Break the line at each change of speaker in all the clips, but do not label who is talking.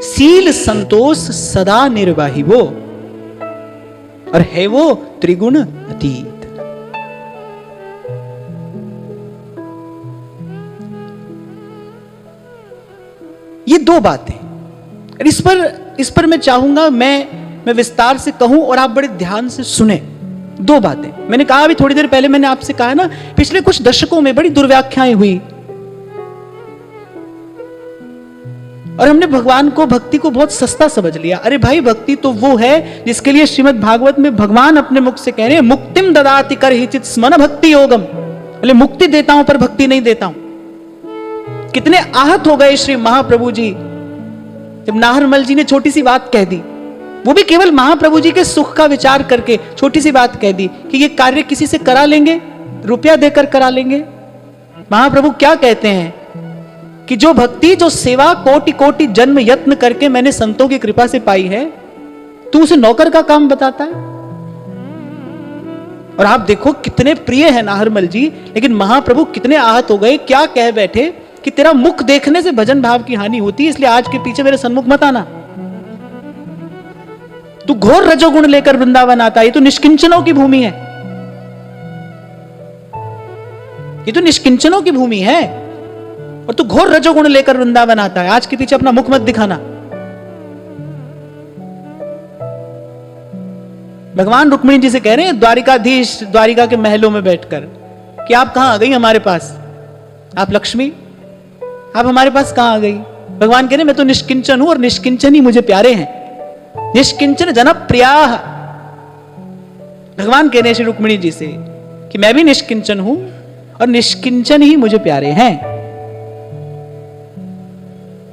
Seal संतोष सदा निर्वाही वो, और है वो त्रिगुण अतीत। ये दो बातें, इस पर मैं चाहूंगा मैं विस्तार से कहूं और आप बड़े ध्यान से सुने। दो बातें मैंने कहा, अभी थोड़ी देर पहले मैंने आपसे कहा ना, पिछले कुछ दशकों में बड़ी दुर्व्याख्याएं हुई और हमने भगवान को, भक्ति को बहुत सस्ता समझ लिया। अरे भाई, भक्ति तो वो है जिसके लिए श्रीमद् भागवत में भगवान अपने मुख से कह रहे हैं, मुक्तिम ददाति करहिचित स्मन भक्ति योगम। बोले मुक्ति देता हूं पर भक्ति नहीं देता हूं। कितने आहत हो गए श्री महाप्रभु जी जब नाहरमल जी ने छोटी सी बात कह दी, वो भी केवल महाप्रभु जी के सुख का विचार करके छोटी सी बात कह दी कि ये कार्य किसी से करा लेंगे, रुपया देकर करा लेंगे। महाप्रभु क्या कहते हैं कि जो भक्ति, जो सेवा कोटि कोटि जन्म यत्न करके मैंने संतों की कृपा से पाई है, तू उसे नौकर का काम बताता है। और आप देखो कितने प्रिय है नाहरमल जी, लेकिन महाप्रभु कितने आहत हो गए, क्या कह बैठे कि तेरा मुख देखने से भजन भाव की हानि होती है, इसलिए आज के पीछे मेरे सन्मुख मत आना। तू घोर रजोगुण लेकर वृंदावन आता है, ये तो निष्किंचनों की भूमि है, ये तो निष्किंचनों की भूमि है, और तू घोर रजोगुण लेकर वृंदावन आता है। आज के पीछे अपना मुख मत दिखाना। भगवान रुक्मिणी जी से कह रहे हैं, द्वारिकाधीश द्वारिका के महलों में बैठकर, कि आप कहां आ गई हमारे पास, आप लक्ष्मी, आप हमारे पास कहां आ गई। भगवान कह रहे मैं तो निष्किंचन हूं और निष्किंचन ही मुझे प्यारे हैं, निष्किंचन जन प्रिया। भगवान कह रहे हैं श्री रुक्मिणी जी से कि मैं भी निष्किंचन हूं और निष्किंचन ही मुझे प्यारे हैं।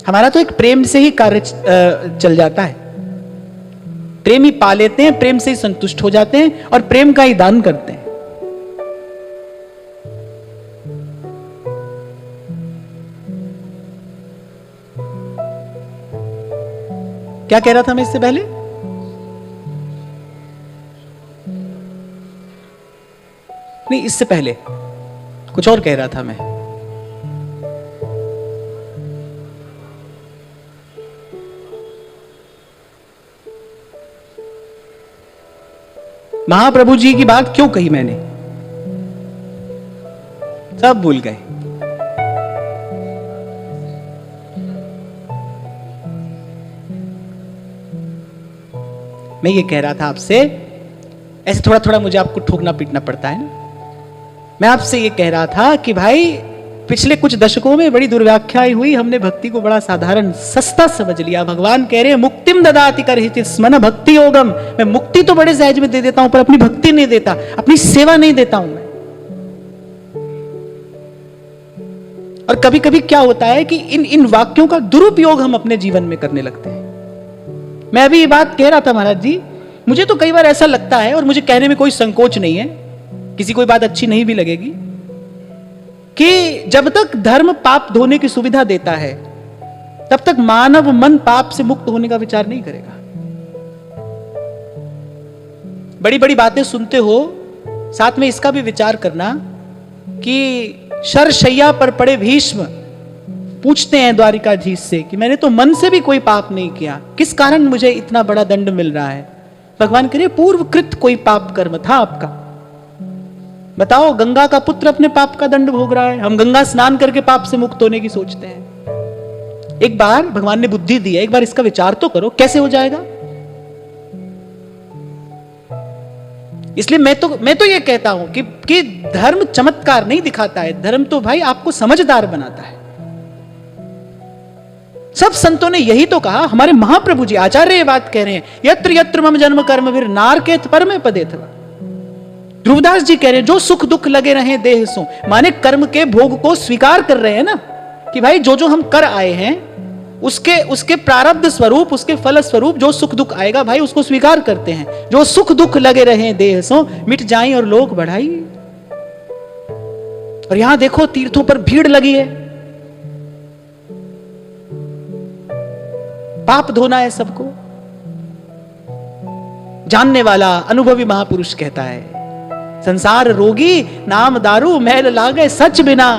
हमारा तो एक प्रेम से ही कार्य चल जाता है, प्रेम ही पा लेते हैं, प्रेम से ही संतुष्ट हो जाते हैं और प्रेम का ही दान करते हैं। क्या कह रहा था मैं इससे पहले? नहीं, इससे पहले कुछ और कह रहा था मैं। महाप्रभु जी की बात क्यों कही मैंने, सब भूल गए। मैं ये कह रहा था आपसे, ऐसे थोड़ा थोड़ा मुझे आपको ठोकना पीटना पड़ता है ना। मैं आपसे ये कह रहा था कि भाई पिछले कुछ दशकों में बड़ी दुर्व्याख्याएं हुई, हमने भक्ति को बड़ा साधारण सस्ता समझ लिया। भगवान कह रहे हैं मुक्तिम ददाति करहिचित स्मन भक्ति योगम। मैं मुक्ति तो बड़े सहज में दे देता हूं पर अपनी भक्ति नहीं देता, अपनी सेवा नहीं देता हूं मैं। और कभी कभी क्या होता है कि इन वाक्यों का दुरुपयोग हम अपने जीवन में करने लगते हैं। मैं अभी ये बात कह रहा था महाराज जी, मुझे तो कई बार ऐसा लगता है, और मुझे कहने में कोई संकोच नहीं है, किसी कोई बात अच्छी नहीं भी लगेगी, कि जब तक धर्म पाप धोने की सुविधा देता है तब तक मानव मन पाप से मुक्त होने का विचार नहीं करेगा। बड़ी बड़ी बातें सुनते हो, साथ में इसका भी विचार करना कि शरशैया पर पड़े भीष्म पूछते हैं द्वारिकाधीश से कि मैंने तो मन से भी कोई पाप नहीं किया, किस कारण मुझे इतना बड़ा दंड मिल रहा है। भगवान कह रहे पूर्वकृत कोई पाप कर्म था आपका, बताओ। गंगा का पुत्र अपने पाप का दंड भोग रहा है, हम गंगा स्नान करके पाप से मुक्त होने की सोचते हैं। एक बार भगवान ने बुद्धि दी है, एक बार इसका विचार तो करो, कैसे हो जाएगा। इसलिए मैं तो ये कहता हूं कि धर्म चमत्कार नहीं दिखाता है, धर्म तो भाई आपको समझदार बनाता है। सब संतों ने यही तो कहा, हमारे महाप्रभु जी आचार्य ये बात कह रहे हैं, यत्र यत्र मम जन्म कर्म वीर नारकेत परमे पदे थवा। ध्रुवदास जी कह रहे हैं जो सुख दुख लगे रहे देह सो, माने कर्म के भोग को स्वीकार कर रहे हैं ना, कि भाई जो हम कर आए हैं उसके प्रारब्ध स्वरूप, उसके फल स्वरूप जो सुख दुख आएगा भाई उसको स्वीकार करते हैं। जो सुख दुख लगे रहे देह सो, मिट जाएं और लोक बढ़ाई। और यहां देखो तीर्थों पर भीड़ लगी है, पाप धोना है सबको। जानने वाला अनुभवी महापुरुष कहता है, संसार रोगी नाम दारू मैल लागे सच बिना।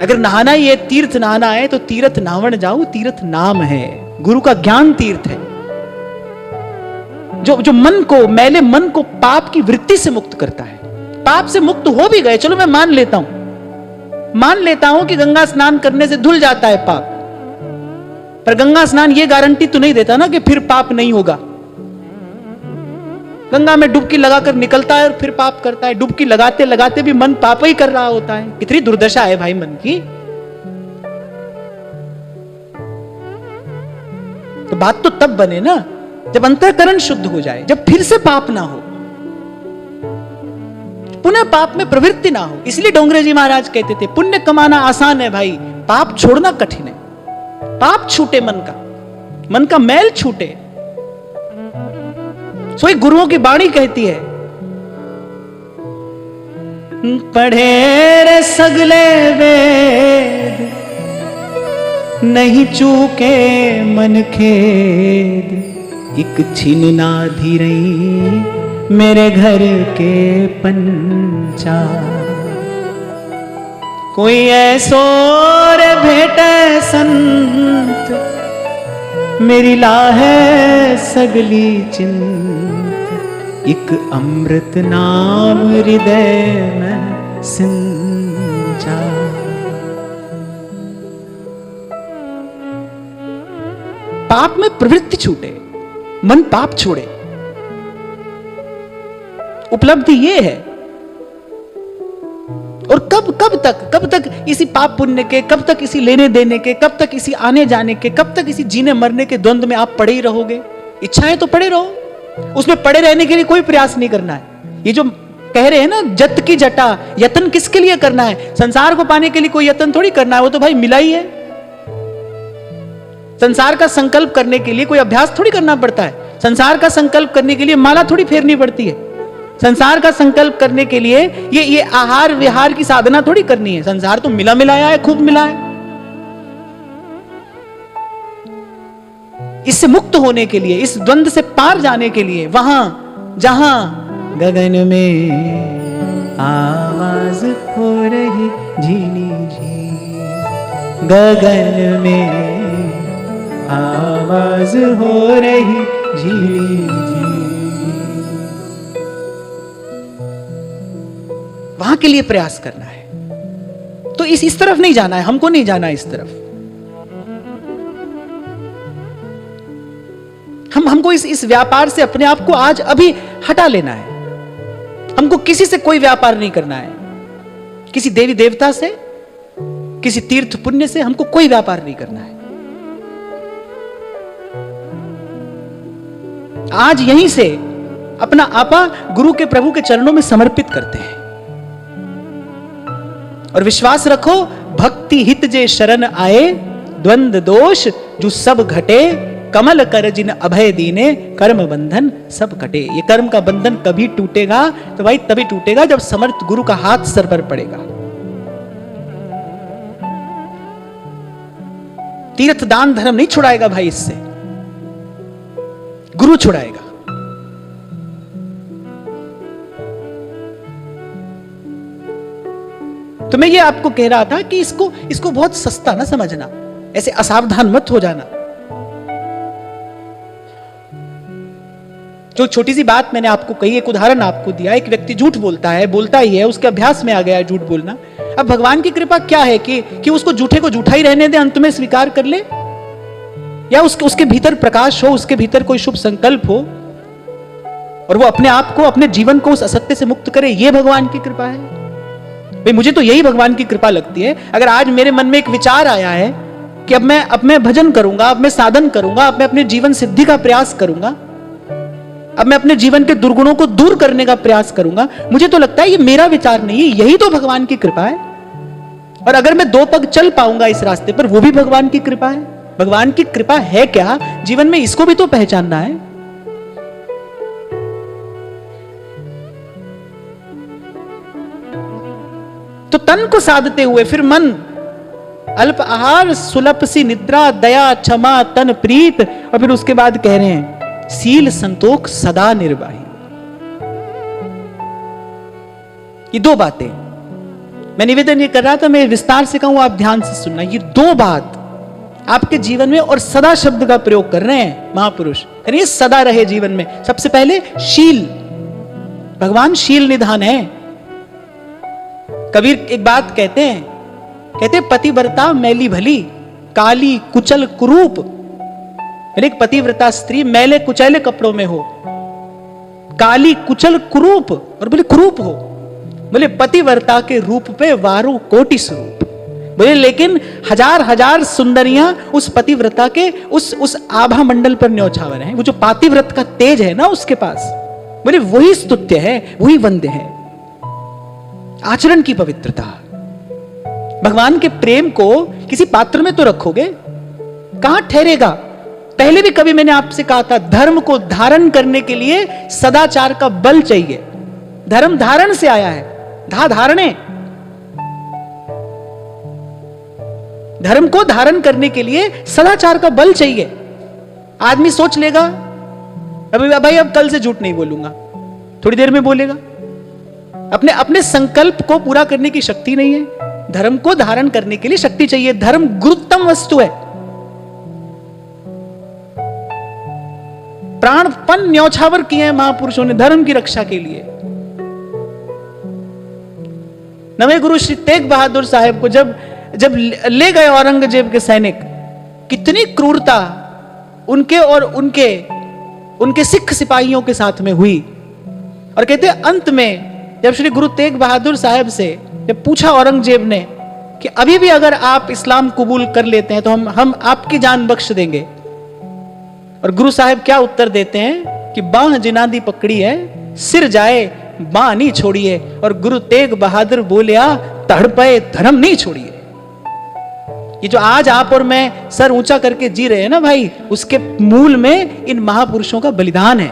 अगर नहाना ही है, तीर्थ नहाना है, तो तीर्थ नावण जाओ, तीर्थ नाम है, गुरु का ज्ञान तीर्थ है, जो मन को, मैले मन को पाप की वृत्ति से मुक्त करता है। पाप से मुक्त हो भी गए, चलो मैं मान लेता हूं कि गंगा स्नान करने से धुल जाता है पाप, पर गंगा स्नान ये गारंटी तो नहीं देता ना कि फिर पाप नहीं होगा। गंगा में डुबकी लगाकर निकलता है और फिर पाप करता है, डुबकी लगाते लगाते भी मन पाप ही कर रहा होता है। कितनी दुर्दशा है भाई मन की। तो बात तो तब बने ना जब अंतःकरण शुद्ध हो जाए, जब फिर से पाप ना हो, पुनः पाप में प्रवृत्ति ना हो। इसलिए डोंगरे जी महाराज कहते थे पुण्य कमाना आसान है भाई, पाप छोड़ना कठिन है। पाप छूटे, मन का मैल छूटे। सोई गुरुओं की वाणी कहती है, पढ़े रे सगले वेद, नहीं चूके मन खेद, एक छिन ना धीरई मेरे घर के पंचा। कोई ऐसो रे भेटे संत, मेरी लाहे सगली चिंत, एक अमृत नाम हृदय में सिंचा। पाप में प्रवृत्ति छूटे, मन पाप छोड़े, उपलब्धि ये है। और कब तक इसी पाप पुण्य के, कब तक इसी लेने देने के, कब तक इसी आने जाने के, कब तक इसी जीने मरने के द्वंद्व में आप पड़े ही रहोगे। इच्छाएं तो पड़े रहो, उसमें पड़े रहने के लिए कोई प्रयास नहीं करना है। ये जो कह रहे हैं ना जत की जटा, यत्न किसके लिए करना है? संसार को पाने के लिए कोई यत्न थोड़ी करना है, वो तो भाई मिला ही है। संसार का संकल्प करने के लिए कोई अभ्यास थोड़ी करना पड़ता है। संसार का संकल्प करने के लिए माला थोड़ी फेरनी पड़ती है। संसार का संकल्प करने के लिए ये आहार विहार की साधना थोड़ी करनी है। संसार तो मिला मिलाया है, खूब मिला है। इससे मुक्त होने के लिए, इस द्वंद्व से पार जाने के लिए, वहां जहां गगन में आवाज हो रही झीनी झी, गगन में आवाज हो रही झीनी झी, वहां के लिए प्रयास करना है। तो इस तरफ नहीं जाना है, हमको नहीं जाना इस तरफ। हमको इस व्यापार से अपने आप को आज अभी हटा लेना है। हमको किसी से कोई व्यापार नहीं करना है, किसी देवी देवता से, किसी तीर्थ पुण्य से हमको कोई व्यापार नहीं करना है। आज यहीं से अपना आपा गुरु के प्रभु के चरणों में समर्पित करते हैं और विश्वास रखो, भक्ति हित जे शरण आए, द्वंद दोष जो सब घटे, कमल कर जिन अभय दीने, कर्म बंधन सब कटे। ये कर्म का बंधन कभी टूटेगा तो भाई तभी टूटेगा जब समर्थ गुरु का हाथ सर पर पड़ेगा। तीर्थ दान धर्म नहीं छुड़ाएगा भाई, इससे गुरु छुड़ाएगा। तो मैं ये आपको कह रहा था कि इसको बहुत सस्ता ना समझना, ऐसे असावधान मत हो जाना। जो छोटी सी बात मैंने आपको कही, एक उदाहरण आपको दिया, एक व्यक्ति झूठ बोलता ही है, उसके अभ्यास में आ गया है झूठ बोलना। अब भगवान की कृपा क्या है कि उसको झूठे को झूठा ही रहने दे, अंत में स्वीकार कर ले, या उसके भीतर प्रकाश हो, उसके भीतर कोई शुभ संकल्प हो और वो अपने आप को, अपने जीवन को उस असत्य से मुक्त करे। ये भगवान की कृपा है भाई। मुझे तो यही भगवान की कृपा लगती है। अगर आज मेरे मन में एक विचार आया है कि अब मैं भजन करूंगा, अब मैं साधन करूंगा, अब मैं अपने जीवन सिद्धि का प्रयास करूंगा, अब मैं अपने जीवन के दुर्गुणों को दूर करने का प्रयास करूंगा, मुझे तो लगता है ये मेरा विचार नहीं है, यही तो भगवान की कृपा है। और अगर मैं 2 पग चल पाऊंगा इस रास्ते पर, वो भी भगवान की कृपा है। भगवान की कृपा है क्या जीवन में, इसको भी तो पहचानना है। तो तन को साधते हुए फिर मन, अल्प आहार सुलभ सी निद्रा, दया क्षमा तन प्रीत, और फिर उसके बाद कह रहे हैं सील संतोख सदा निर्वाही। ये 2 बातें, मैं निवेदन ये कर रहा था, मैं विस्तार से कहूं, आप ध्यान से सुनना। ये दो बात आपके जीवन में, और सदा शब्द का प्रयोग कर रहे हैं महापुरुष, यानी सदा रहे जीवन में। सबसे पहले शील, भगवान शील निधान है। कबीर एक बात कहते हैं, कहते पतिव्रता मैली भली, काली कुचल कुरूप। यानी एक पतिव्रता स्त्री मैले कुचैले कपड़ों में हो, काली कुचल कुरूप, और बोले कुरूप हो, बोले पतिव्रता के रूप पे वारु कोटि स्वरूप। बोले लेकिन हजार हजार सुंदरियां उस पतिव्रता के उस आभा मंडल पर न्यौछावर हैं। वो जो पातिव्रत का तेज है ना उसके पास, बोले वही स्तुत्य है, वही वंद्य है। आचरण की पवित्रता, भगवान के प्रेम को किसी पात्र में तो रखोगे, कहां ठहरेगा। पहले भी कभी मैंने आपसे कहा था, धर्म को धारण करने के लिए सदाचार का बल चाहिए। धर्म धारण से आया है, धारणे। धर्म को धारण करने के लिए सदाचार का बल चाहिए। आदमी सोच लेगा अभी भाई अब कल से झूठ नहीं बोलूंगा, थोड़ी देर में बोलेगा। अपने संकल्प को पूरा करने की शक्ति नहीं है। धर्म को धारण करने के लिए शक्ति चाहिए। धर्म गुरुत्तम वस्तु है। प्राणपन न्यौछावर किए हैं महापुरुषों ने धर्म की रक्षा के लिए। नवे गुरु श्री तेग बहादुर साहब को जब ले गए औरंगजेब के सैनिक, कितनी क्रूरता उनके और उनके सिख सिपाहियों के साथ में हुई। और कहते अंत में जब श्री गुरु तेग बहादुर साहब से जब पूछा औरंगजेब ने कि अभी भी अगर आप इस्लाम कबूल कर लेते हैं तो हम आपकी जान बख्श देंगे, और गुरु साहब क्या उत्तर देते हैं कि बाह जिनादी पकड़ी है, सिर जाए बाह नहीं छोड़िए। और गुरु तेग बहादुर बोलिया तड़पे धर्म नहीं छोड़िए। ये जो आज आप और मैं सर ऊंचा करके जी रहे हैं ना भाई, उसके मूल में इन महापुरुषों का बलिदान है।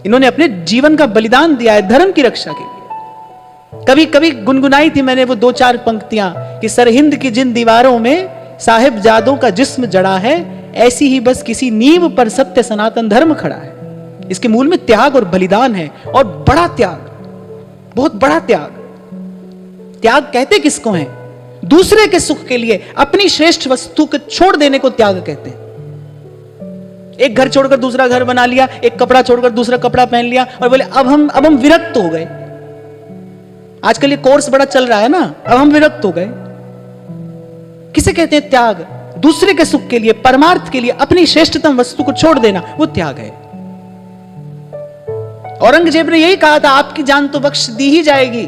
इन्होंने अपने जीवन का बलिदान दिया है धर्म की रक्षा के लिए। कभी कभी गुनगुनाई थी मैंने वो दो चार पंक्तियां कि सरहिंद की जिन दीवारों में साहिबजादों का जिस्म जड़ा है, ऐसी ही बस किसी नींव पर सत्य सनातन धर्म खड़ा है। इसके मूल में त्याग और बलिदान है, और बड़ा त्याग, बहुत बड़ा त्याग। त्याग कहते किसको है? दूसरे के सुख के लिए अपनी श्रेष्ठ वस्तु को छोड़ देने को त्याग कहते हैं। एक घर छोड़कर दूसरा घर बना लिया, एक कपड़ा छोड़कर दूसरा कपड़ा पहन लिया, और बोले अब हम विरक्त हो गए। आजकल ये कोर्स बड़ा चल रहा है ना, अब हम विरक्त हो गए। किसे कहते हैं त्याग? दूसरे के सुख के लिए, परमार्थ के लिए अपनी श्रेष्ठतम वस्तु को छोड़ देना, वो त्याग है। औरंगजेब ने यही कहा था, आपकी जान तो बख्श दी ही जाएगी,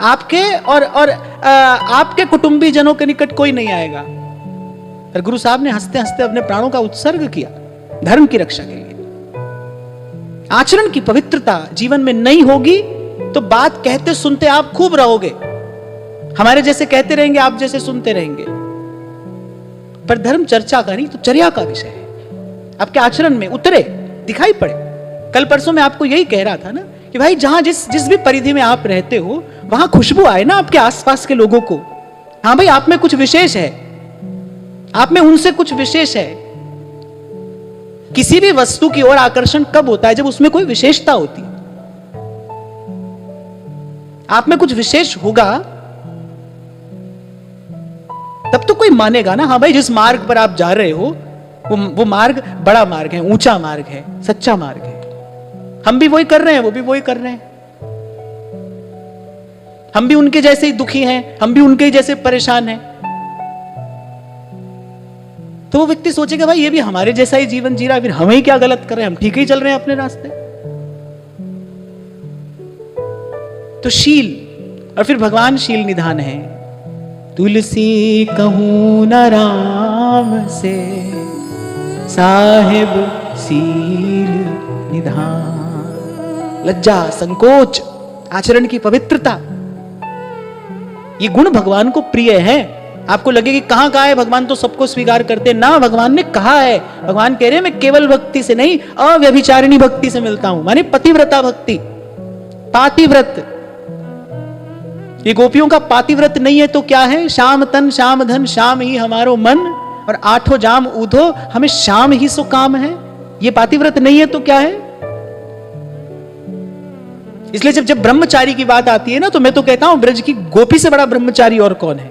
आपके और आपके कुटुंबी जनों के निकट कोई नहीं आएगा। और गुरु साहब ने हंसते हंसते अपने प्राणों का उत्सर्ग किया धर्म की रक्षा के लिए। आचरण की पवित्रता जीवन में नहीं होगी तो बात कहते सुनते आप खूब रहोगे, हमारे जैसे कहते रहेंगे, आप जैसे सुनते रहेंगे, पर धर्म चर्चा का नहीं तो चर्या का विषय है। आपके आचरण में उतरे, दिखाई पड़े। कल परसों मैं आपको यही कह रहा था ना कि भाई जहां जिस भी परिधि में आप रहते हो वहां खुशबू आए ना आपके आसपास के लोगों को। हाँ भाई, आप में कुछ विशेष है, आप में उनसे कुछ विशेष है। किसी भी वस्तु की ओर आकर्षण कब होता है? जब उसमें कोई विशेषता होती है। आप में कुछ विशेष होगा तब तो कोई मानेगा ना। हाँ भाई, जिस मार्ग पर आप जा रहे हो वो मार्ग बड़ा मार्ग है, ऊंचा मार्ग है, सच्चा मार्ग है। हम भी वही कर रहे हैं, वो भी वही कर रहे हैं। हम भी उनके जैसे ही दुखी हैं, हम भी उनके ही जैसे परेशान हैं। तो वो व्यक्ति सोचेगा भाई ये भी हमारे जैसा ही जीवन जी रहा है, फिर हम ही क्या गलत कर रहे हैं, हम ठीक ही चल रहे हैं अपने रास्ते। तो शील, और फिर भगवान शील निधान है। तुलसी कहूं न राम से, साहिब शील निधान। लज्जा, संकोच, आचरण की पवित्रता, ये गुण भगवान को प्रिय है। आपको लगे कि कहां कहा है भगवान तो सबको स्वीकार करते ना, भगवान ने कहा है। भगवान कह रहे हैं मैं केवल भक्ति से नहीं, अव्यभिचारिणी भक्ति से मिलता हूं, माने पतिव्रता भक्ति, पातिव्रत। ये गोपियों का पातिव्रत नहीं है तो क्या है? श्याम तन श्याम धन श्याम ही हमारो मन, और आठों जाम ऊधो हमें श्याम ही सो काम है। ये पातिव्रत नहीं है तो क्या है? इसलिए जब जब ब्रह्मचारी की बात आती है ना, तो मैं तो कहता हूं ब्रज की गोपी से बड़ा ब्रह्मचारी और कौन है।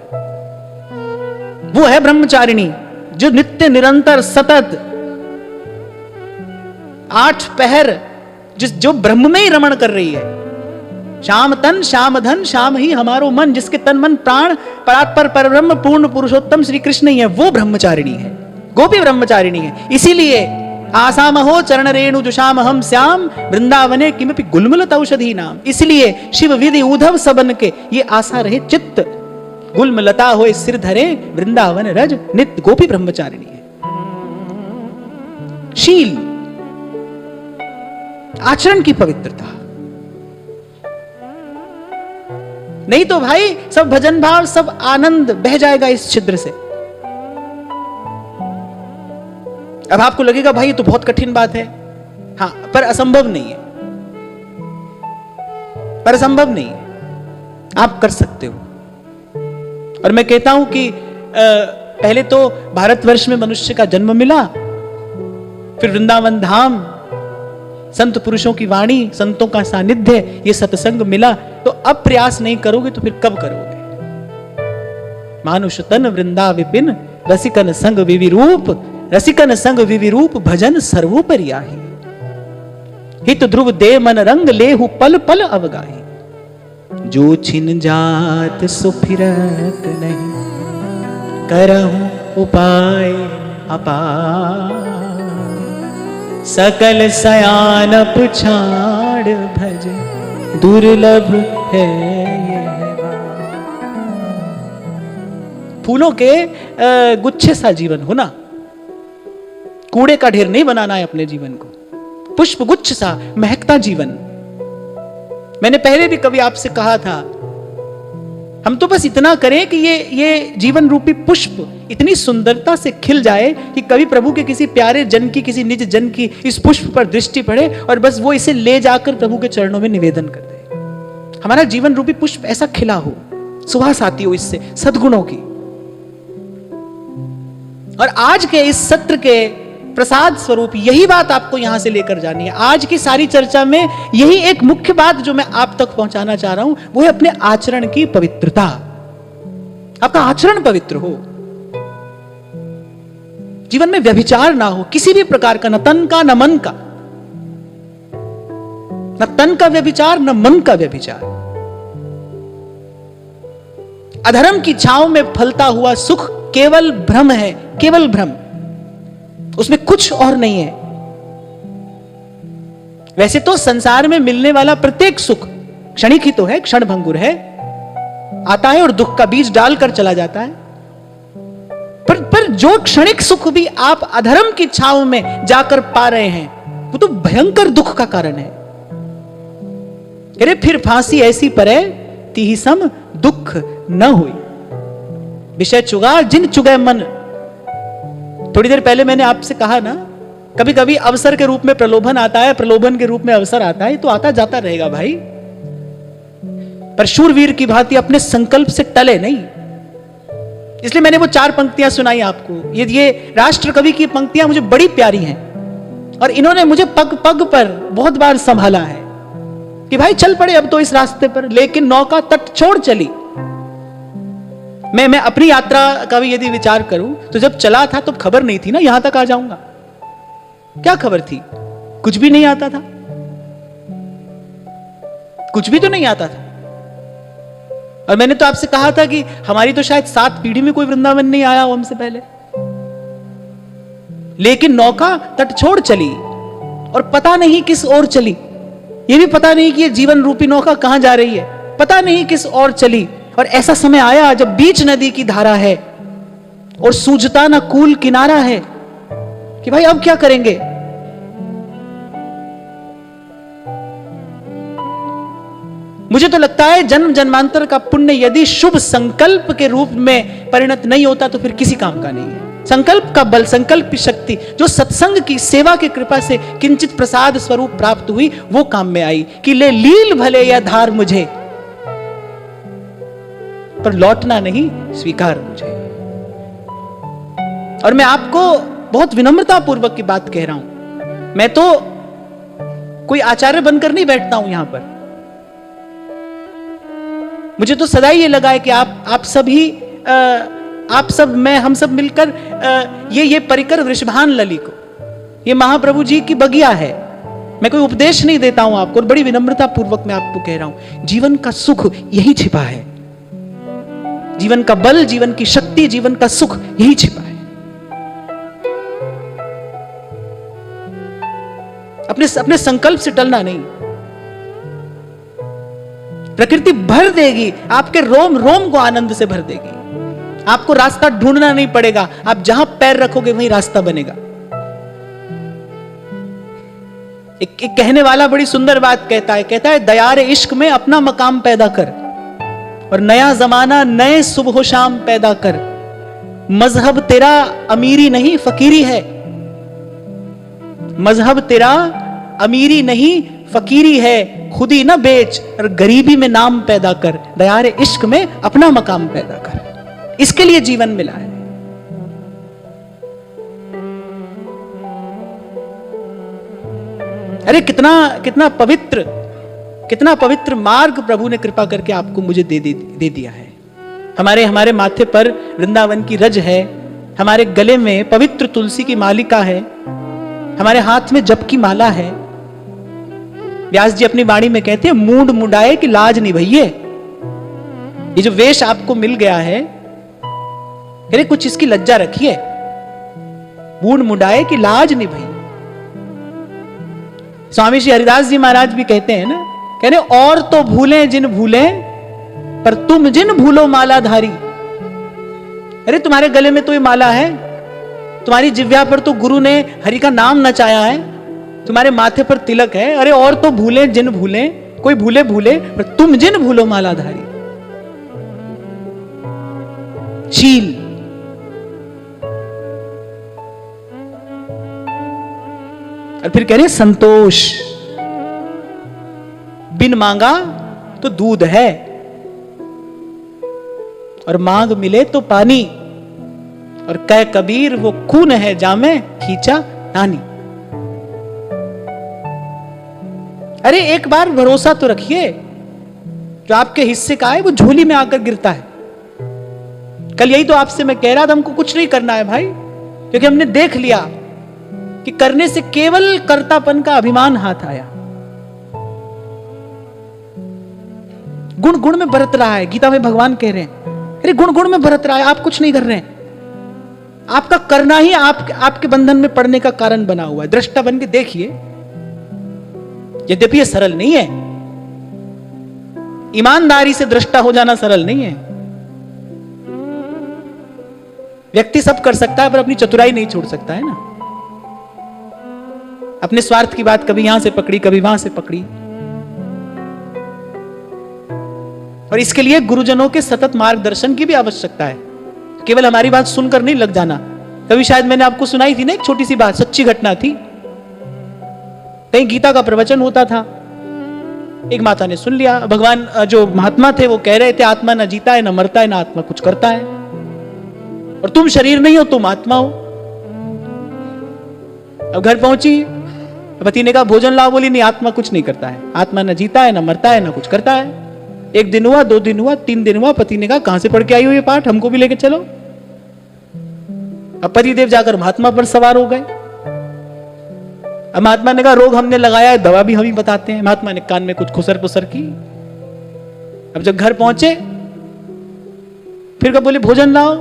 वो है ब्रह्मचारिणी जो नित्य निरंतर सतत 8 पहर जो ब्रह्म में ही रमण कर रही है। श्याम तन श्याम धन श्याम ही हमारो मन, जिसके तन मन प्राण परात्पर परब्रह्म पूर्ण पुरुषोत्तम श्री कृष्ण ही है, वो ब्रह्मचारिणी है, गोपी ब्रह्मचारिणी है। इसीलिए आसामहो चरण रेणु जुषाम हम श्याम वृंदावने किमपि गुलमुलत औषधि नाम। इसलिए शिव विधि उधव सबन के ये आशा रहे चित्त, गुलमलता होए सिर धरे वृंदावन रज नित्य, गोपी ब्रह्मचारिणी है। शील, आचरण की पवित्रता। नहीं तो भाई सब भजन भाव, सब आनंद बह जाएगा इस छिद्र से। अब आपको लगेगा भाई ये तो बहुत कठिन बात है, हां, पर असंभव नहीं है, पर असंभव नहीं है, आप कर सकते हो। और मैं कहता हूं कि पहले तो भारतवर्ष में मनुष्य का जन्म मिला, फिर वृंदावन धाम, संत पुरुषों की वाणी, संतों का सानिध्य, ये सत्संग मिला, तो अब प्रयास नहीं करोगे तो फिर कब करोगे। मानुष तन वृंदा विपिन रसिकन संग विविरूप, रसिकन संग विविरूप भजन सर्वोपरि आहि। हित ध्रुव दे मन रंग लेहु पल पल अवगाही। जो छिन जात सो फिरत नहीं, करहु उपाय अपार। सकल सयान पुछाड़ भज दुर्लभ है ये। फूलों के गुच्छे सा जीवन हो ना, कूड़े का ढेर नहीं बनाना है अपने जीवन को, पुष्प गुच्छ सा महकता जीवन। मैंने पहले भी कभी आपसे कहा था, हम तो बस इतना करें कि ये जीवन रूपी पुष्प इतनी सुंदरता से खिल जाए कि कभी प्रभु के किसी प्यारे जन की, किसी निज जन की इस पुष्प पर दृष्टि पड़े और बस वो इसे ले जाकर प्रभु के चरणों में निवेदन कर दे। हमारा जीवन रूपी पुष्प ऐसा खिला हो, सुवास आती हो इससे सद्गुणों की। और आज के इस सत्र के प्रसाद स्वरूप यही बात आपको यहां से लेकर जानी है। आज की सारी चर्चा में यही एक मुख्य बात जो मैं आप तक पहुंचाना चाह रहा हूं, वो है अपने आचरण की पवित्रता। आपका आचरण पवित्र हो, जीवन में व्यभिचार ना हो किसी भी प्रकार का, न तन का न मन का, न तन का व्यभिचार न मन का व्यभिचार। अधर्म की छांव में फलता हुआ सुख केवल भ्रम है, केवल भ्रम, उसमें कुछ और नहीं है। वैसे तो संसार में मिलने वाला प्रत्येक सुख क्षणिक ही तो है, क्षण भंगुर है, आता है और दुख का बीज डालकर चला जाता है। पर जो क्षणिक सुख भी आप अधर्म की छांव में जाकर पा रहे हैं, वो तो भयंकर दुख का कारण है। अरे फिर फांसी ऐसी परे तिहि सम दुख न हुई, विषय चुगा जिन चुगे मन। थोड़ी देर पहले मैंने आपसे कहा ना, कभी कभी अवसर के रूप में प्रलोभन आता है, प्रलोभन के रूप में अवसर आता है, तो आता जाता रहेगा भाई। पर शूरवीर की भांति अपने संकल्प से टले नहीं। इसलिए मैंने वो 4 पंक्तियां सुनाई आपको। ये राष्ट्र कवि की पंक्तियां मुझे बड़ी प्यारी हैं और इन्होंने मुझे पग पग पर बहुत बार संभाला है कि भाई चल पड़े अब तो इस रास्ते पर, लेकिन नौका तट छोड़ चली। मैं अपनी यात्रा का भी यदि विचार करूं तो जब चला था तो खबर नहीं थी ना यहां तक आ जाऊंगा। क्या खबर थी? कुछ भी नहीं आता था, कुछ भी तो नहीं आता था। और मैंने तो आपसे कहा था कि हमारी तो शायद 7 पीढ़ी में कोई वृंदावन नहीं आया हो हमसे पहले, लेकिन नौका तट छोड़ चली और पता नहीं किस ओर चली। ये भी पता नहीं कि ये जीवन रूपी नौका कहां जा रही है, पता नहीं किस ओर चली। और ऐसा समय आया जब बीच नदी की धारा है और सूझता ना कूल किनारा है कि भाई अब क्या करेंगे। मुझे तो लगता है जन्म जन्मांतर का पुण्य यदि शुभ संकल्प के रूप में परिणत नहीं होता तो फिर किसी काम का नहीं है। संकल्प का बल, संकल्प की शक्ति जो सत्संग की सेवा की कृपा से किंचित प्रसाद स्वरूप प्राप्त हुई, वो काम में आई कि ले लील भले या धार मुझे, पर लौटना नहीं स्वीकार मुझे। और मैं आपको बहुत विनम्रता पूर्वक की बात कह रहा हूं। मैं तो कोई आचार्य बनकर नहीं बैठता हूं यहां पर, मुझे तो सदा ही ये लगा है कि आप सभी आप सब, मैं, हम सब मिलकर ये परिकर वृषभान लली को, ये महाप्रभु जी की बगिया है। मैं कोई उपदेश नहीं देता हूं आपको, और बड़ी विनम्रता पूर्वक मैं आपको कह रहा हूं, जीवन का सुख यही छिपा है, जीवन का बल, जीवन की शक्ति, जीवन का सुख यही छिपा है। अपने संकल्प से टलना नहीं। प्रकृति भर देगी, आपके रोम रोम को आनंद से भर देगी। आपको रास्ता ढूंढना नहीं पड़ेगा, आप जहां पैर रखोगे वहीं रास्ता बनेगा। एक कहने वाला बड़ी सुंदर बात कहता है दयारे इश्क में अपना मकाम पैदा कर, और नया जमाना नए सुबह शाम पैदा कर। मजहब तेरा अमीरी नहीं फकीरी है, मजहब तेरा अमीरी नहीं फकीरी है। खुद ही ना बेच और गरीबी में नाम पैदा कर, दयारे इश्क में अपना मकाम पैदा कर। इसके लिए जीवन मिला है। अरे कितना पवित्र मार्ग प्रभु ने कृपा करके आपको मुझे दे दिया है। हमारे माथे पर वृंदावन की रज है, हमारे गले में पवित्र तुलसी की मालिका है, हमारे हाथ में जप की माला है। व्यास जी अपनी वाणी में कहते हैं, मूंड मुंडाए कि लाज निभइए। ये जो वेश आपको मिल गया है, अरे कुछ इसकी लज्जा रखिए। मूंड मुंडाए कि लाज निभइए। स्वामी श्री हरिदास जी महाराज भी कहते हैं ना, कह रहे और तो भूलें जिन भूलें, पर तुम जिन भूलो मालाधारी। अरे तुम्हारे गले में तो ये माला है, तुम्हारी जिह्वा पर तो गुरु ने हरि का नाम नचाया है, तुम्हारे माथे पर तिलक है। अरे और तो भूलें जिन भूलें, कोई भूले भूले, पर तुम जिन भूलो मालाधारी। शील, और फिर कह रहे संतोष। बिन मांगा तो दूध है, और मांग मिले तो पानी। और कह कबीर वो खून है जामे खींचा नानी। अरे एक बार भरोसा तो रखिए, जो आपके हिस्से का है वो झोली में आकर गिरता है। कल यही तो आपसे मैं कह रहा था, हमको कुछ नहीं करना है भाई, क्योंकि हमने देख लिया कि करने से केवल कर्तापन का अभिमान हाथ आया। गुण गुण में बरत रहा है, गीता में भगवान कह रहे हैं, अरे गुण गुण में बरत रहा है, आप कुछ नहीं कर रहे हैं। आपका करना ही आपके बंधन में पड़ने का कारण बना हुआ है। दृष्टा बन के देखिए, यद्यपि यह सरल नहीं है, ईमानदारी से दृष्टा हो जाना सरल नहीं है। व्यक्ति सब कर सकता है, पर अपनी चतुराई नहीं छोड़ सकता है ना। अपने स्वार्थ की बात कभी यहां से पकड़ी, कभी वहां से पकड़ी। और इसके लिए गुरुजनों के सतत मार्गदर्शन की भी आवश्यकता है। केवल हमारी बात सुनकर नहीं लग जाना। कभी शायद मैंने आपको सुनाई थी ना एक छोटी सी बात, सच्ची घटना थी। कहीं गीता का प्रवचन होता था, एक माता ने सुन लिया। भगवान जो महात्मा थे वो कह रहे थे, आत्मा ना जीता है, ना मरता है, ना आत्मा कुछ करता है, और तुम शरीर नहीं हो, तुम आत्मा हो। अब घर पहुंची, पति ने कहा भोजन लाओ। बोली नहीं, आत्मा कुछ नहीं करता है, आत्मा ना जीता है, ना मरता है, ना कुछ करता है। 1 दिन हुआ, 2 दिन हुआ, 3 दिन हुआ। पति ने कहा कहां से पढ़ के आई हो ये पाठ, हमको भी लेके चलो। अब पतिदेव जाकर महात्मा पर सवार हो गए। अब महात्मा ने कहा रोग हमने लगाया है, दवा भी हम ही बताते हैं। महात्मा ने कान में कुछ खुसर पुसर की। अब जब घर पहुंचे, फिर कब बोले भोजन लाओ।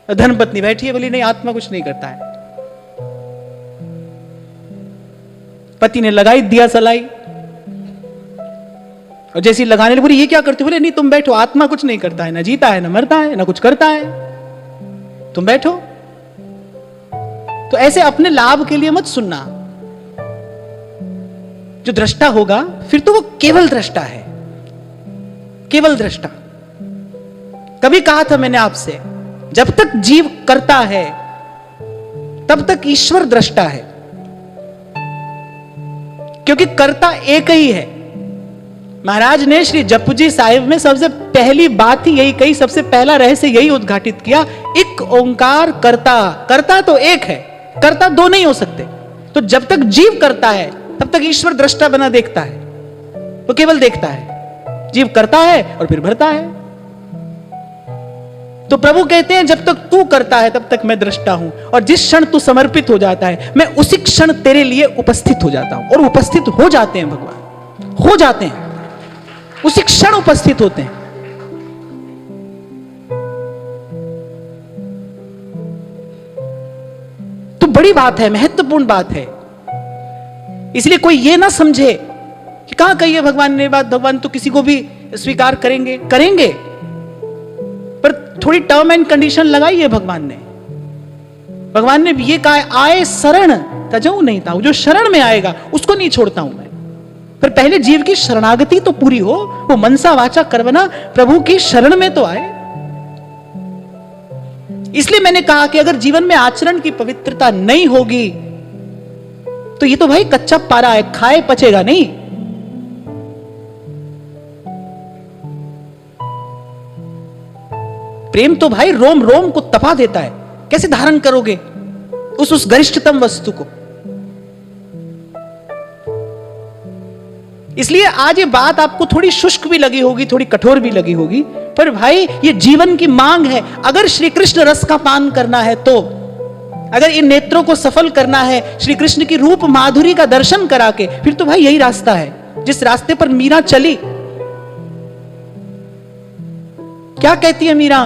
धर्मपत्नी बैठी है, बोली नहीं, आत्मा कुछ नहीं करता है। पति ने लगाई दिया सलाई, और जैसी लगाने लगी, बोली ये क्या करते हो? बोले नहीं तुम बैठो, आत्मा कुछ नहीं करता है, ना जीता है, ना मरता है, ना कुछ करता है, तुम बैठो। तो ऐसे अपने लाभ के लिए मत सुनना। जो दृष्टा होगा फिर तो वो केवल दृष्टा है, केवल दृष्टा। कभी कहा था मैंने आपसे, जब तक जीव करता है तब तक ईश्वर दृष्टा है, क्योंकि कर्ता एक ही है। महाराज ने श्री जपुजी साहिब में सबसे पहली बात ही यही कही, सबसे पहला रहस्य यही उद्घाटित किया, एक ओंकार कर्ता। कर्ता तो एक है, कर्ता दो नहीं हो सकते। तो जब तक जीव करता है तब तक ईश्वर दृष्टा बना देखता है, वो केवल देखता है। जीव करता है और फिर भरता है। तो प्रभु कहते हैं जब तक तू करता है तब तक मैं दृष्टा हूं, और जिस क्षण तू समर्पित हो जाता है मैं उसी क्षण तेरे लिए उपस्थित हो जाता हूं। और उपस्थित हो जाते हैं भगवान, हो जाते हैं, उसी क्षण उपस्थित होते हैं। तो बड़ी बात है, महत्वपूर्ण बात है। इसलिए कोई ये ना समझे कि कहां कही है भगवान ने बात, भगवान तो किसी को भी स्वीकार करेंगे, करेंगे, पर थोड़ी टर्म एंड कंडीशन लगाई है भगवान ने। भगवान ने ये कहा है, आए शरण तजऊ नहीं था, जो शरण में आएगा उसको नहीं छोड़ता हूं मैं। पर पहले जीव की शरणागति तो पूरी हो, वो मनसा वाचा कर्मणा प्रभु की शरण में तो आए। इसलिए मैंने कहा कि अगर जीवन में आचरण की पवित्रता नहीं होगी तो ये तो भाई कच्चा पारा है, खाए पचेगा नहीं। प्रेम तो भाई रोम रोम को तपा देता है। कैसे धारण करोगे उस गरिष्ठतम वस्तु को? इसलिए आज ये बात आपको थोड़ी शुष्क भी लगी होगी, थोड़ी कठोर भी लगी होगी, पर भाई ये जीवन की मांग है। अगर श्री कृष्ण रस का पान करना है तो, अगर इन नेत्रों को सफल करना है श्री कृष्ण की रूप माधुरी का दर्शन करा के, फिर तो भाई यही रास्ता है जिस रास्ते पर मीरा चली। क्या कहती है मीरा?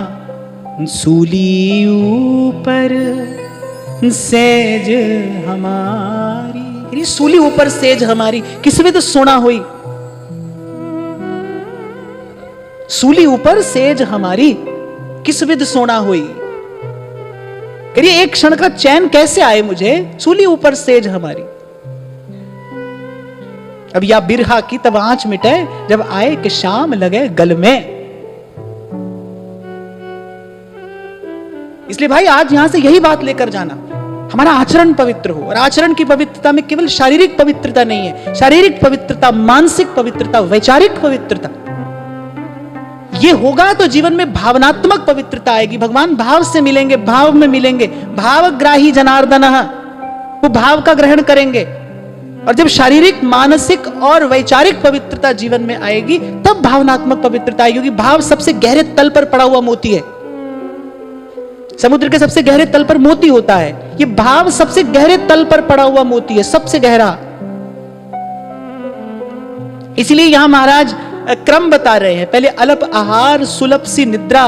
सूली ऊपर सेज हमारी, सूली ऊपर सेज हमारी किस विध सोना हुई। सूली ऊपर सेज हमारी किस विध सोना हुई। करिए एक क्षण का चैन कैसे आए मुझे, सूली ऊपर सेज हमारी। अब या बिरहा की तब आंच मिटे जब आए कि शाम लगे गल में। इसलिए भाई आज यहां से यही बात लेकर जाना, हमारा आचरण पवित्र हो। और आचरण की पवित्रता में केवल शारीरिक पवित्रता नहीं है, शारीरिक पवित्रता, मानसिक पवित्रता, वैचारिक पवित्रता। ये होगा तो जीवन में भावनात्मक पवित्रता आएगी। भगवान भाव से मिलेंगे, भाव में मिलेंगे। भावग्राही जनार्दन, वो भाव का ग्रहण करेंगे। और जब शारीरिक, मानसिक और वैचारिक पवित्रता जीवन में आएगी तब भावनात्मक पवित्रता आएगी। क्योंकि भाव सबसे गहरे तल पर पड़ा हुआ मोती है। समुद्र के सबसे गहरे तल पर मोती होता है, ये भाव सबसे गहरे तल पर पड़ा हुआ मोती है, सबसे गहरा। इसलिए यहां महाराज क्रम बता रहे हैं, पहले अल्प आहार, सुलभ सी निद्रा,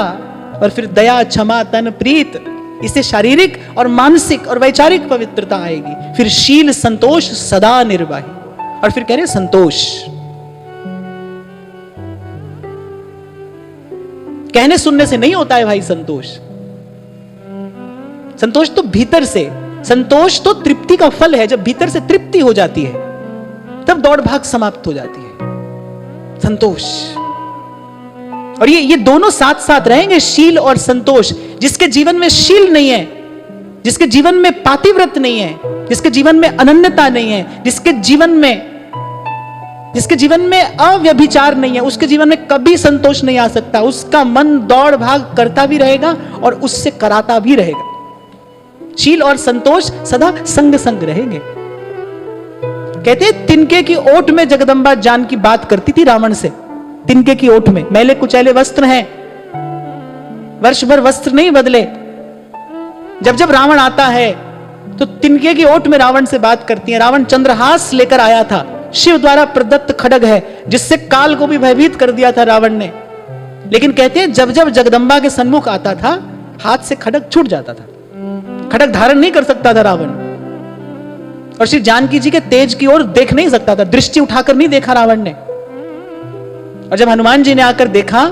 और फिर दया, क्षमा, तन, प्रीत। इससे शारीरिक और मानसिक और वैचारिक पवित्रता आएगी। फिर शील, संतोष, सदा निर्वाही, और फिर कह रहे संतोष। कहने सुनने से नहीं होता है भाई संतोष। संतोष तो भीतर से, संतोष तो तृप्ति का फल है। जब भीतर से तृप्ति हो जाती है तब दौड़ भाग समाप्त हो जाती है। संतोष, और ये दोनों साथ साथ रहेंगे, शील और संतोष। जिसके जीवन में शील नहीं है, जिसके जीवन में पातिव्रत नहीं है, जिसके जीवन में अनन्यता नहीं है, जिसके जीवन में अव्यभिचार नहीं है, उसके जीवन में कभी संतोष नहीं आ सकता। उसका मन दौड़ भाग करता भी रहेगा और उससे कराता भी रहेगा। शील और संतोष सदा संग संग रहेंगे। कहते तिनके की ओट में जगदम्बा जान की बात करती थी रावण से। तिनके की ओट में मैले कुचैले वस्त्र हैं, वर्ष भर वस्त्र नहीं बदले। जब जब रावण आता है तो तिनके की ओट में रावण से बात करती है। रावण चंद्रहास लेकर आया था, शिव द्वारा प्रदत्त खड्ग है जिससे काल को भी भयभीत कर दिया था रावण ने। लेकिन कहते हैं जब जब जगदम्बा के सन्मुख आता था हाथ से खड्ग छूट जाता था, खड्ग धारण नहीं कर सकता था रावण। और श्री जानकी जी के तेज की ओर देख नहीं सकता था, दृष्टि उठाकर नहीं देखा रावण ने। और जब हनुमान जी ने आकर देखा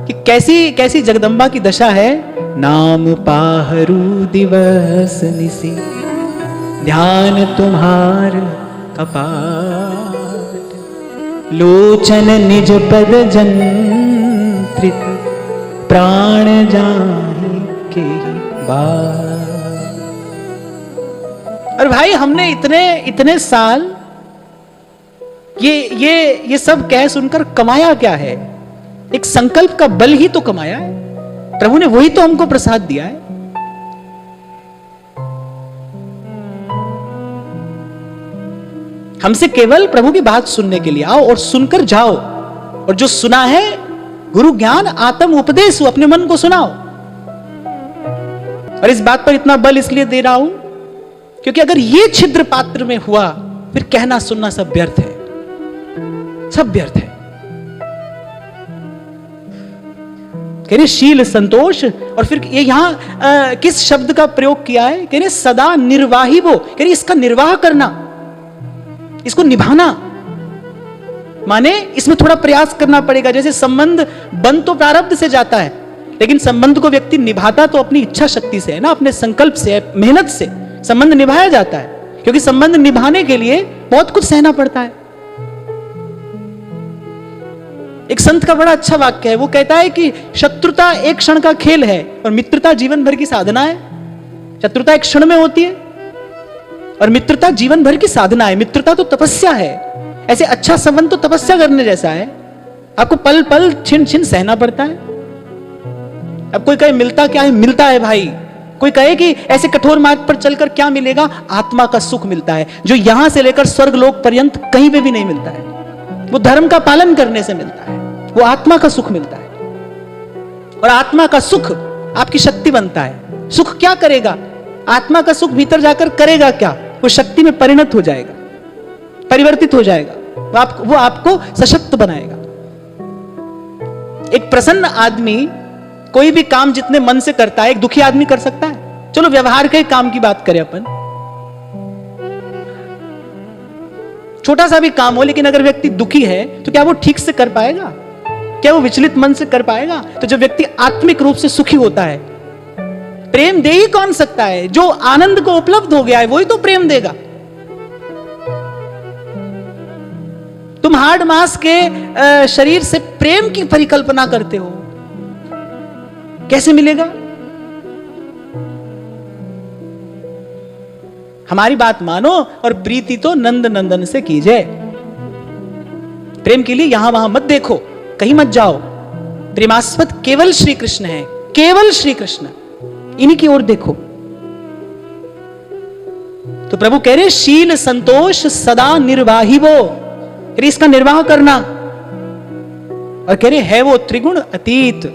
कि कैसी कैसी जगदम्बा की दशा है, नाम पाहरू दिवस निसी ध्यान तुम्हार कपाट, लोचन निज पद जंत्रित प्राण जाहि के बार। और भाई हमने इतने साल ये सब कह सुनकर कमाया क्या है? एक संकल्प का बल ही तो कमाया है। प्रभु ने वही तो हमको प्रसाद दिया है। हमसे केवल प्रभु की बात सुनने के लिए आओ और सुनकर जाओ। और जो सुना है गुरु ज्ञान आत्म उपदेश, अपने मन को सुनाओ। और इस बात पर इतना बल इसलिए दे रहा हूं क्योंकि अगर ये छिद्र पात्र में हुआ, फिर कहना सुनना सब व्यर्थ है, सब व्यर्थ है। कह रहे शील संतोष, और फिर ये यहां किस शब्द का प्रयोग किया है? कह रहे सदा निर्वाही वो, कह रहे इसका निर्वाह करना, इसको निभाना, माने इसमें थोड़ा प्रयास करना पड़ेगा। जैसे संबंध बन तो प्रारब्ध से जाता है, लेकिन संबंध को व्यक्ति निभाता तो अपनी इच्छा शक्ति से है ना, अपने संकल्प से, मेहनत से संबंध निभाया जाता है। क्योंकि संबंध निभाने के लिए बहुत कुछ सहना पड़ता है। एक संत का बड़ा अच्छा वाक्य है, वो कहता है कि शत्रुता एक क्षण का खेल है और मित्रता जीवन भर की साधना है। शत्रुता एक क्षण में होती है और मित्रता जीवन भर की साधना है। मित्रता तो तपस्या है। ऐसे अच्छा संबंध तो तपस्या करने जैसा है। आपको पल पल छिन छिन सहना पड़ता है। अब कोई कहे मिलता क्या है? मिलता है भाई। कोई कहे कि ऐसे कठोर मार्ग पर चलकर क्या मिलेगा? आत्मा का सुख मिलता है, जो यहां से लेकर स्वर्ग लोक पर्यंत कहीं पे भी नहीं मिलता है। वो धर्म का पालन करने से मिलता है, वो आत्मा का सुख मिलता है। और आत्मा का सुख आपकी शक्ति बनता है। सुख क्या करेगा? आत्मा का सुख भीतर जाकर करेगा क्या? वो शक्ति में परिणत हो जाएगा, परिवर्तित हो जाएगा। वो आपको सशक्त बनाएगा। एक प्रसन्न आदमी कोई भी काम जितने मन से करता है, एक दुखी आदमी कर सकता है? चलो व्यवहार के काम की बात करें अपन, छोटा सा भी काम हो, लेकिन अगर व्यक्ति दुखी है तो क्या वो ठीक से कर पाएगा? क्या वो विचलित मन से कर पाएगा? तो जब व्यक्ति आत्मिक रूप से सुखी होता है, प्रेम दे ही कौन सकता है? जो आनंद को उपलब्ध हो गया है वही तो प्रेम देगा। तुम हार्ड मास के शरीर से प्रेम की परिकल्पना करते हो, कैसे मिलेगा? हमारी बात मानो और प्रीति तो नंद नंदन से कीजिए। प्रेम के लिए यहां वहां मत देखो, कहीं मत जाओ। प्रेमास्पद केवल श्री कृष्ण है, केवल श्री कृष्ण, इन्हीं की ओर देखो। तो प्रभु कह रहे शील संतोष सदा निर्वाही वो, इसका निर्वाह करना। और कह रहे है वो त्रिगुण अतीत।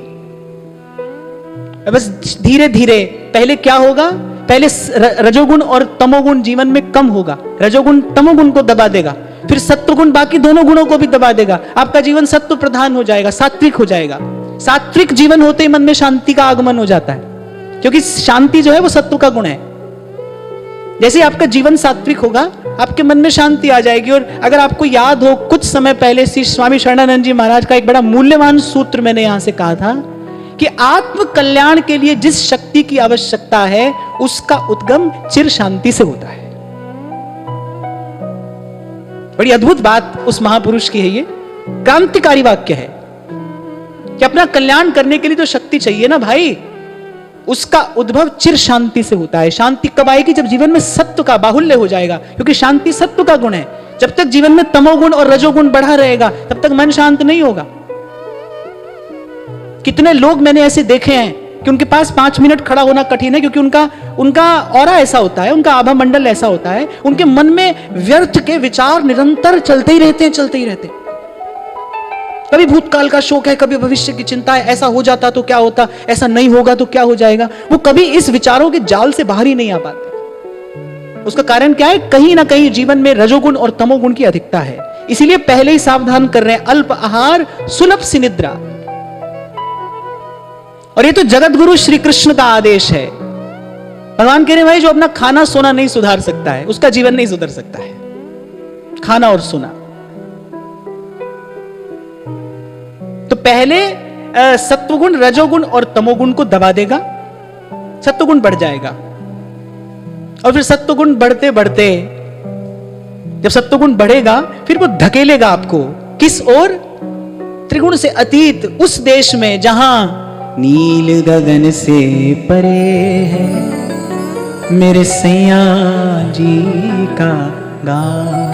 बस धीरे धीरे पहले क्या होगा? पहले रजोगुण और तमोगुण जीवन में कम होगा। रजोगुण तमोगुण को दबा देगा, फिर सत्वगुण बाकी दोनों गुणों को भी दबा देगा। आपका जीवन सत्व प्रधान हो जाएगा, सात्विक हो जाएगा। सात्विक जीवन होते ही मन में शांति का आगमन हो जाता है, क्योंकि शांति जो है वो सत्व का गुण है। जैसे आपका जीवन सात्विक होगा, आपके मन में शांति आ जाएगी। और अगर आपको याद हो, कुछ समय पहले श्री स्वामी शरणानंद जी महाराज का एक बड़ा मूल्यवान सूत्र मैंने यहां से कहा था कि आत्म कल्याण के लिए जिस शक्ति की आवश्यकता है उसका उद्गम चिर शांति से होता है। बड़ी अद्भुत बात उस महापुरुष की है, ये क्रांतिकारी वाक्य है कि अपना कल्याण करने के लिए तो शक्ति चाहिए ना भाई, उसका उद्भव चिर शांति से होता है। शांति कब आएगी? जब जीवन में सत्व का बाहुल्य हो जाएगा, क्योंकि शांति सत्व का गुण है। जब तक जीवन में तमोगुण और रजोगुण बढ़ा रहेगा तब तक मन शांत नहीं होगा। कितने लोग मैंने ऐसे देखे हैं कि उनके पास 5 मिनट खड़ा होना कठिन है, क्योंकि उनका ऑरा ऐसा होता है, उनका आभा मंडल ऐसा होता है, उनके मन में व्यर्थ के विचार निरंतर चलते ही रहते हैं, चलते ही रहते हैं। कभी भूतकाल का शोक है, कभी भविष्य की चिंता है, ऐसा हो जाता तो क्या होता, ऐसा नहीं होगा तो क्या हो जाएगा। वो कभी इस विचारों के जाल से बाहर ही नहीं आ पाते। उसका कारण क्या है? कहीं ना कहीं जीवन में रजोगुण और तमोगुण की अधिकता है। इसीलिए पहले ही सावधान कर रहे हैं, अल्प आहार सुलभ सी निद्रा। और ये तो जगत गुरु श्री कृष्ण का आदेश है। भगवान कह रहे भाई, जो अपना खाना सोना नहीं सुधार सकता है उसका जीवन नहीं सुधर सकता है। खाना और सोना तो पहले सत्वगुण रजोगुण और तमोगुण को दबा देगा, सत्वगुण बढ़ जाएगा। और फिर सत्वगुण बढ़ते बढ़ते जब सत्वगुण बढ़ेगा फिर वो धकेलेगा आपको किस ओर? त्रिगुण से अतीत, उस देश में जहां नील गगन से परे है मेरे सैया जी का गांव।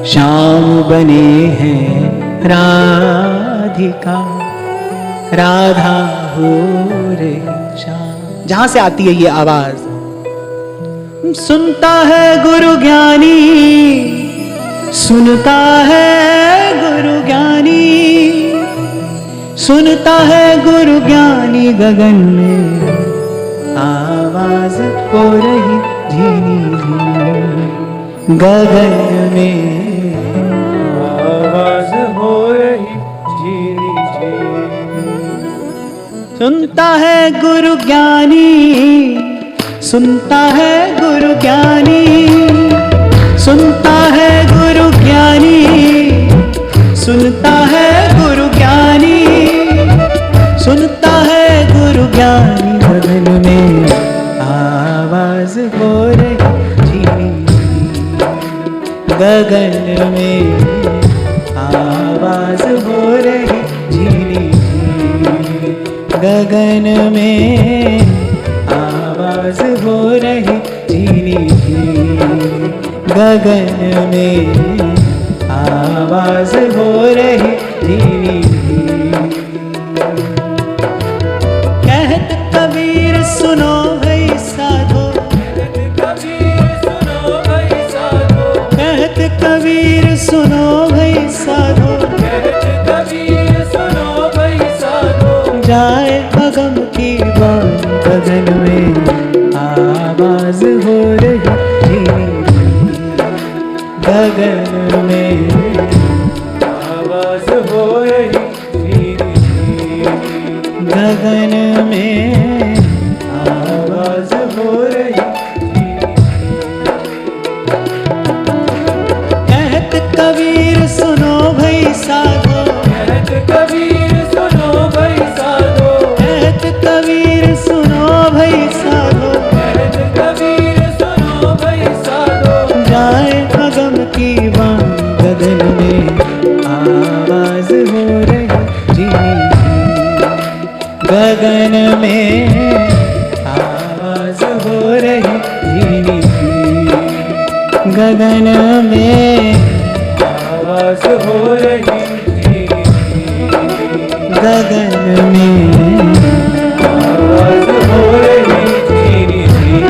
श्याम बने हैं राधिका, राधा हो रे श्याम। जहां से आती है ये आवाज, सुनता है गुरु ज्ञानी, सुनता है गुरु ज्ञानी, सुनता है गुरु ज्ञानी, गगन में आवाज हो रही धीमी धीमी, गगन में
आवाज हो रही धीमी धीमी।
सुनता है गुरु ज्ञानी, सुनता है गुरु ज्ञानी, सुनता है गुरु ज्ञानी, सुनता है गुरु ज्ञानी, सुनता है गुरु ज्ञानी, गगन में आवाज हो रही धीमी, गगन में आवाज हो रही धीमी, गगन में आवाज हो रही धीमी, गगन में आवाज हो रही धीमी। कहत कबीर सुनो भाई साधो,
कहत कबीर सुनो भाई साधो,
कहत कबीर सुनो भाई साधो,
कहत कबीर सुनो भाई साधो।
जाए अगम की बात, गगन में आवाज हो रही धीमी, गगन में
आवाज हो रही धीमी धीमी,
गगन में
आवाज हो रही धीमी।
कहत कबीर सुनो भाई साधो,
कहत कबीर सुनो भाई साधो,
कहत कबीर सुनो भाई साधो,
कहत कबीर सुनो भाई साधो।
जाए अगम की बात, गगन में आवाज हो रही धीमी, गगन में आवाज हो रही धीमी, गगन में
आवाज हो रही धीमी,
गगन में
आवाज हो रही धीमी धीमी।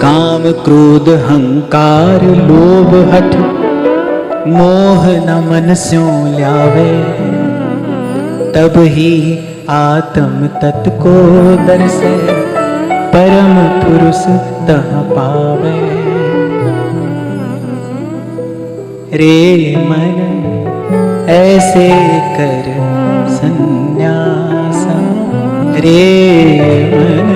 काम क्रोध हंकार लोभ हठ मोह न मन स्यों ल्यावे, तब ही आत्म तत् को दर्शे, परम पुरुष तह पावे। रे मन ऐसे कर संन्यास, रे मन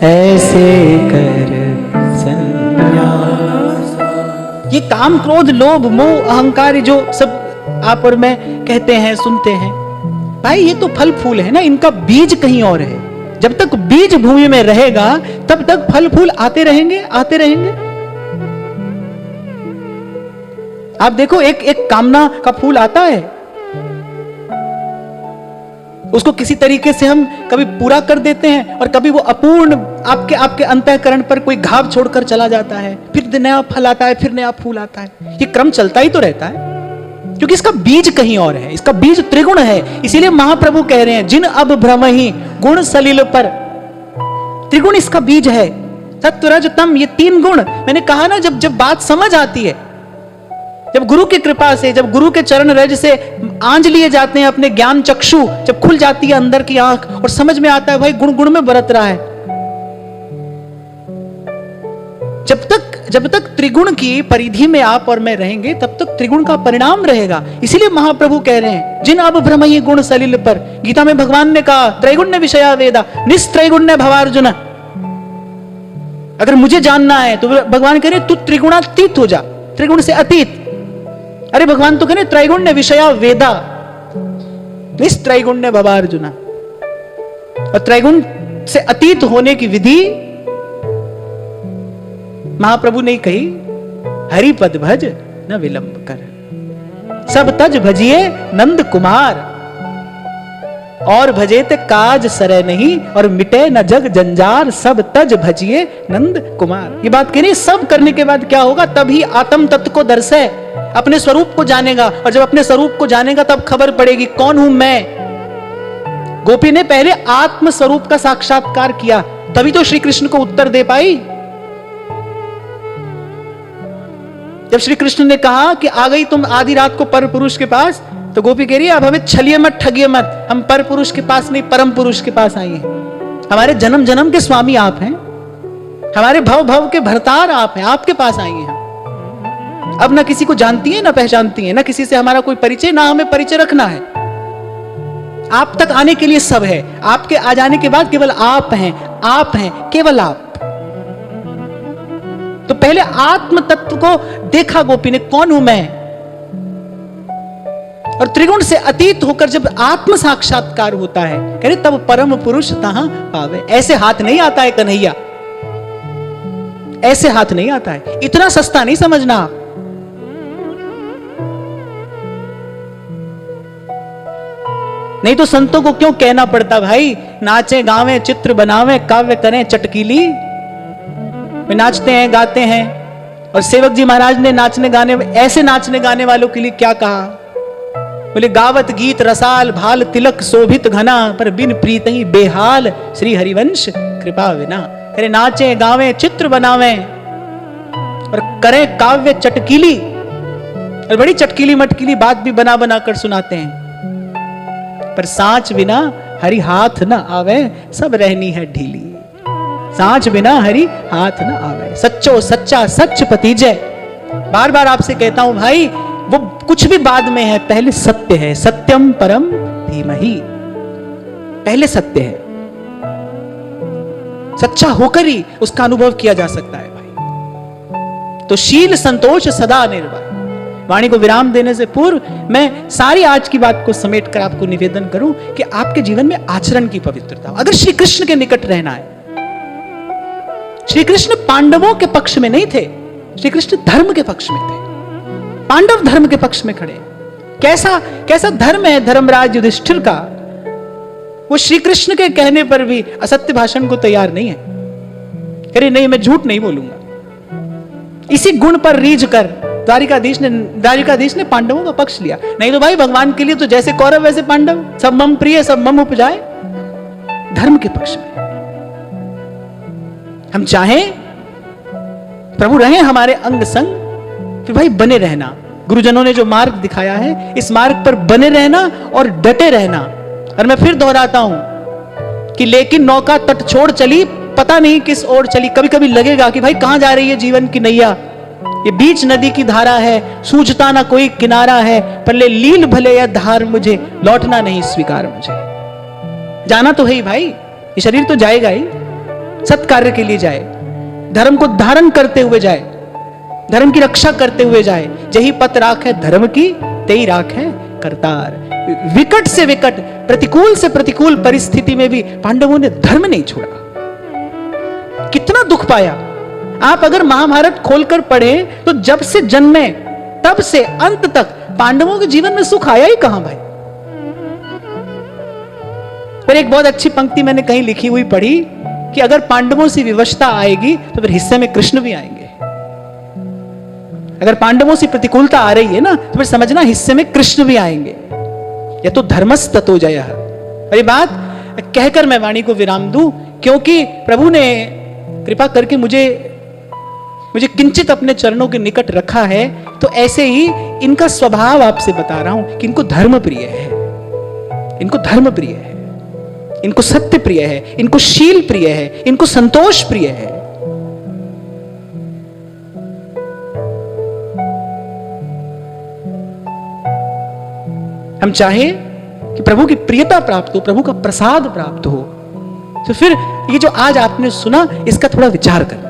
ऐसे कर संन्यास। ये काम क्रोध लोभ मोह अहंकार जो सब आप और मैं कहते हैं सुनते हैं, भाई ये तो फल फूल है ना, इनका बीज कहीं और है। जब तक बीज भूमि में रहेगा तब तक फल फूल आते रहेंगे आते रहेंगे। आप देखो एक एक कामना का फूल आता है, उसको किसी तरीके से हम कभी पूरा कर देते हैं और कभी वो अपूर्ण आपके आपके अंतःकरण पर कोई घाव छोड़कर चला जाता है, फिर नया फल आता है, फिर नया फूल आता है। ये क्रम चलता ही तो रहता है, क्योंकि इसका बीज कहीं और है, इसका बीज त्रिगुण है। इसीलिए महाप्रभु कह रहे हैं जिन अब भ्रम ही गुण सलिल पर, त्रिगुण इसका बीज है। सत्व रज तम, ये तीन गुण मैंने कहा ना, जब जब बात समझ आती है, जब गुरु की कृपा से, जब गुरु के चरण रज से आंज लिए जाते हैं अपने ज्ञान चक्षु, जब खुल जाती है अंदर की आंख और समझ में आता है भाई गुण गुण में बरत रहा है। जब तक त्रिगुण की परिधि में आप और मैं रहेंगे तब तक त्रिगुण का परिणाम रहेगा। इसीलिए महाप्रभु कह रहे हैं जिन अब भ्रमहि गुण सलिल पर। गीता में भगवान ने कहा त्रैगुण्य विषया वेदा निस्त्रैगुण्य भवार्जुन। अगर मुझे जानना है तो भगवान कह रहे तू त्रिगुणातीत हो जा, त्रिगुण से अतीत। अरे भगवान तो कह रहे त्रैगुण्य विषया वेदा निस्त्रैगुण्य भवार्जुन। और त्रैगुण से अतीत होने की विधि महाप्रभु ने कही, हरि पद भज न विलंब कर, सब तज भजिए नंद कुमार, और भजे ते काज सरे नहीं, और मिटे न जग जंजार, सब तज भजिए नंद कुमार। ये बात कहनी, सब करने के बाद क्या होगा, तभी आत्म तत्व को दर्शे, अपने स्वरूप को जानेगा। और जब अपने स्वरूप को जानेगा तब खबर पड़ेगी कौन हूं मैं। गोपी ने पहले आत्म स्वरूप का साक्षात्कार किया, तभी तो श्री कृष्ण को उत्तर दे पाई। जब श्री कृष्ण ने कहा कि आ गई तुम आधी रात को पर पुरुष के पास, तो गोपी कह रही है अब हमें छलिए मत, ठगिए मत, हम पर पुरुष के पास नहीं परम पुरुष के पास आई हैं। हमारे जन्म जन्म के स्वामी आप हैं, हमारे भव भव के भरतार आप हैं, आपके पास आई हैं। अब ना किसी को जानती है ना पहचानती है, ना किसी से हमारा कोई परिचय, ना हमें परिचय रखना है। आप तक आने के लिए सब है, आपके आ जाने के बाद केवल आप हैं, आप हैं, केवल आप। तो पहले आत्म तत्व को देखा गोपी ने, कौन हूं मैं, और त्रिगुण से अतीत होकर जब आत्म साक्षात्कार होता है, कह रहे तब परम पुरुष तहां पावे। ऐसे हाथ नहीं आता है कन्हैया, ऐसे हाथ नहीं आता है, इतना सस्ता नहीं समझना आप। नहीं तो संतों को क्यों कहना पड़ता भाई, नाचे गावे चित्र बनावे काव्य करें चटकीली। वे नाचते हैं गाते हैं, और सेवक जी महाराज ने नाचने गाने, ऐसे नाचने गाने वालों के लिए क्या कहा, बोले गावत गीत रसाल भाल तिलक शोभित घना, पर बिन प्रीत ही बेहाल श्री हरिवंश कृपा विना। अरे नाचे गावे चित्र बनावे और करें काव्य चटकीली, और बड़ी चटकीली मटकीली बात भी बना बना कर सुनाते हैं, पर सांच बिना हरि हाथ न आवे सब रहनी है ढीली। सांच बिना हरि हाथ न आवे, सच्चो सच्चा सच पतिजय। बार बार आपसे कहता हूं भाई, वो कुछ भी बाद में है, पहले सत्य है। सत्यम परम धीमहि, पहले सत्य है। सच्चा होकर ही उसका अनुभव किया जा सकता है भाई। तो शील संतोष सदा निर्भय। वाणी को विराम देने से पूर्व मैं सारी आज की बात को समेट कर आपको निवेदन करूं कि आपके जीवन में आचरण की पवित्रता हो। अगर श्री कृष्ण के निकट रहना है, श्री कृष्ण पांडवों के पक्ष में नहीं थे, श्री कृष्ण धर्म के पक्ष में थे, पांडव धर्म के पक्ष में खड़े। कैसा कैसा धर्म है धर्मराज युधिष्ठिर का, वो श्री कृष्ण के कहने पर भी असत्य भाषण को तैयार नहीं है। कह रहे नहीं, मैं झूठ नहीं बोलूंगा। इसी गुण पर रीझ कर द्वारिकाधीश ने पांडवों का पक्ष लिया। नहीं तो भाई भगवान के लिए तो जैसे कौरव वैसे पांडव, सब मम प्रिय सब मम उपजाए। धर्म के पक्ष में हम चाहें प्रभु रहे हमारे अंग संग, फिर भाई बने रहना। गुरुजनों ने जो मार्ग दिखाया है, इस मार्ग पर बने रहना और डटे रहना। और मैं फिर दोहराता हूं कि लेकिन नौका तट छोड़ चली, पता नहीं किस ओर चली। कभी कभी लगेगा कि भाई कहां जा रही है जीवन की नैया, ये बीच नदी की धारा है, सूझता ना कोई किनारा है, पर ले लील भले या धार मुझे, लौटना नहीं स्वीकार मुझे। जाना तो है ही भाई, ये शरीर तो जाएगा ही, सत्कार्य के लिए जाए, धर्म को धारण करते हुए जाए, धर्म की रक्षा करते हुए जाए। जही पत राख है धर्म की, तेई राख है करतार। विकट से विकट, प्रतिकूल से प्रतिकूल परिस्थिति में भी पांडवों ने धर्म नहीं छोड़ा। कितना दुख पाया। आप अगर महाभारत खोलकर पढ़े तो जब से जन्मे तब से अंत तक पांडवों के जीवन में सुख आया ही कहां भाई। पर एक बहुत अच्छी पंक्ति मैंने कहीं लिखी हुई पढ़ी कि अगर पांडवों से विवशता आएगी तो फिर हिस्से में कृष्ण भी आएंगे। अगर पांडवों से प्रतिकूलता आ रही है ना, तो फिर समझना हिस्से में कृष्ण भी आएंगे। या तो धर्मस्ततो जयः। और ये बात कहकर मैं वाणी को विराम दूं, क्योंकि प्रभु ने कृपा करके मुझे किंचित अपने चरणों के निकट रखा है, तो ऐसे ही इनका स्वभाव आपसे बता रहा हूं कि इनको धर्म प्रिय है, इनको धर्म प्रिय है, इनको सत्य प्रिय है, इनको शील प्रिय है, इनको संतोष प्रिय है। हम चाहें कि प्रभु की प्रियता प्राप्त हो, प्रभु का प्रसाद प्राप्त हो, तो फिर ये जो आज आपने सुना इसका थोड़ा विचार करना।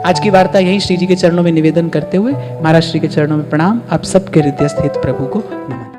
आज की वार्ता यही श्री जी के चरणों में निवेदन करते हुए महाराज श्री के चरणों में प्रणाम। आप सबके हृदय स्थित प्रभु को नमन।